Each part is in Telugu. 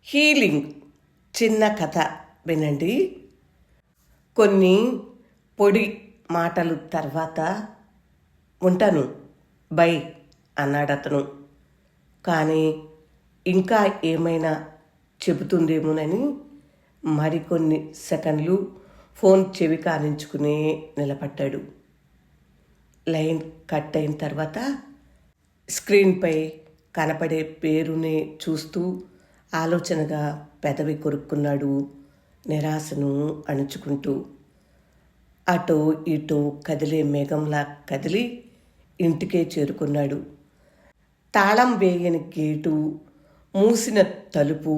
హీలింగ్ చిన్న కథ వినండి. కొన్ని పొడి మాటలు తర్వాత ఉంటాను బై అన్నాడతను. కానీ ఇంకా ఏమైనా చెబుతుందేమోనని మరికొన్ని సెకండ్లు ఫోన్ చెవి కానించుకుని నిలబడ్డాడు. లైన్ కట్ అయిన తర్వాత స్క్రీన్పై కనపడే పేరునే చూస్తూ ఆలోచనగా పెదవి కొరుక్కున్నాడు, నిరాశను అణుచుకుంటూ. అటో ఇటో కదిలే మేఘంలా కదిలి ఇంటికే చేరుకున్నాడు. తాళం వేయని గేటు, మూసిన తలుపు,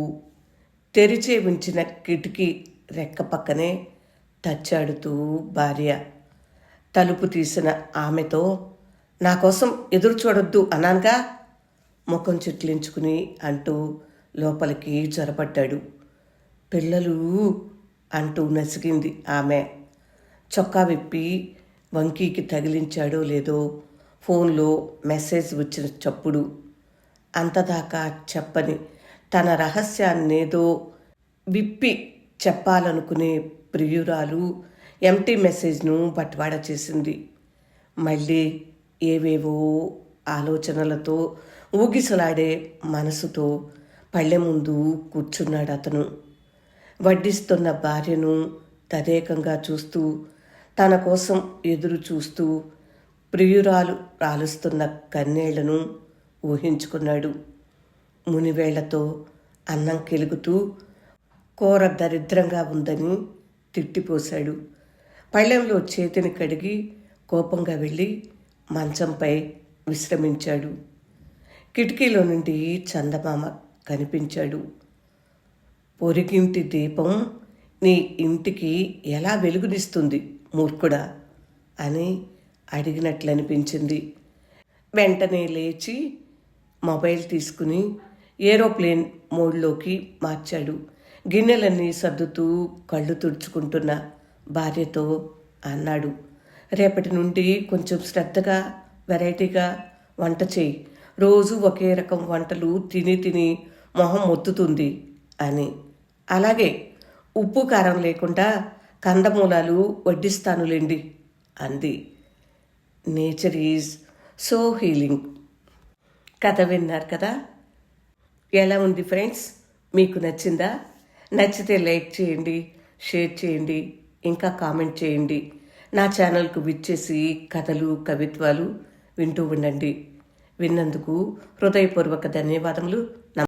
తెరిచే ఉంచిన కిటికీ రెక్క పక్కనే తచ్చాడుతూ భార్య. తలుపు తీసిన ఆమెతో, నా కోసం ఎదురు చూడొద్దు అన్నానుగా, ముఖం చిట్లించుకుని అంటూ లోపలికి జొరబడ్డాడు. పిల్లలు అంటూ నసిగింది ఆమె. చొక్కా విప్పి వంకీకి తగిలించాడో లేదో ఫోన్లో మెసేజ్ వచ్చిన చప్పుడు. అంతదాకా చెప్పని తన రహస్యాన్నేదో విప్పి చెప్పాలనుకునే ప్రియురాలు ఎంటీ మెసేజ్ను బట్వాడ చేసింది. మళ్ళీ ఏవేవో ఆలోచనలతో ఊగిసలాడే మనసుతో పళ్ళె ముందు కూర్చున్నాడు అతను. వడ్డిస్తున్న భార్యను తదేకంగా చూస్తూ, తన కోసం ఎదురు చూస్తూ ప్రియురాలు రాలుస్తున్న కన్నీళ్లను ఊహించుకున్నాడు. మునివేళ్లతో అన్నం కెలుగుతూ కూర దరిద్రంగా ఉందని తిట్టిపోశాడు. పళ్ళెంలో చేతిని కడిగి కోపంగా వెళ్ళి మంచంపై విశ్రమించాడు. కిటికీలో నుండి చందమామ కనిపించాడు. పొరిగింటి దీపం నీ ఇంటికి ఎలా వెలుగునిస్తుంది మూర్ఖుడా అని అడిగినట్లనిపించింది. వెంటనే లేచి మొబైల్ తీసుకుని ఏరోప్లేన్ మోడ్లోకి మార్చాడు. గిన్నెలన్నీ సర్దుతూ కళ్ళు తుడుచుకుంటున్న భార్యతో అన్నాడు, రేపటి నుండి కొంచెం శ్రద్ధగా వెరైటీగా వంట చేయి. రోజు ఒకే రకం వంటలు తిని తిని మొహం మొత్తుతుంది అని. అలాగే ఉప్పు కారం లేకుండా కందమూలాలు వడ్డిస్తానులేండి అంది. Nature is so healing. కథ విన్నారు కదా. ఎలా ఉంది ఫ్రెండ్స్? మీకు నచ్చిందా? నచ్చితే లైక్ చేయండి, షేర్ చేయండి, ఇంకా కామెంట్ చేయండి. నా ఛానల్కు విచ్చేసి కథలు కవిత్వాలు వింటూ ఉండండి. విన్నందుకు హృదయపూర్వక ధన్యవాదములు.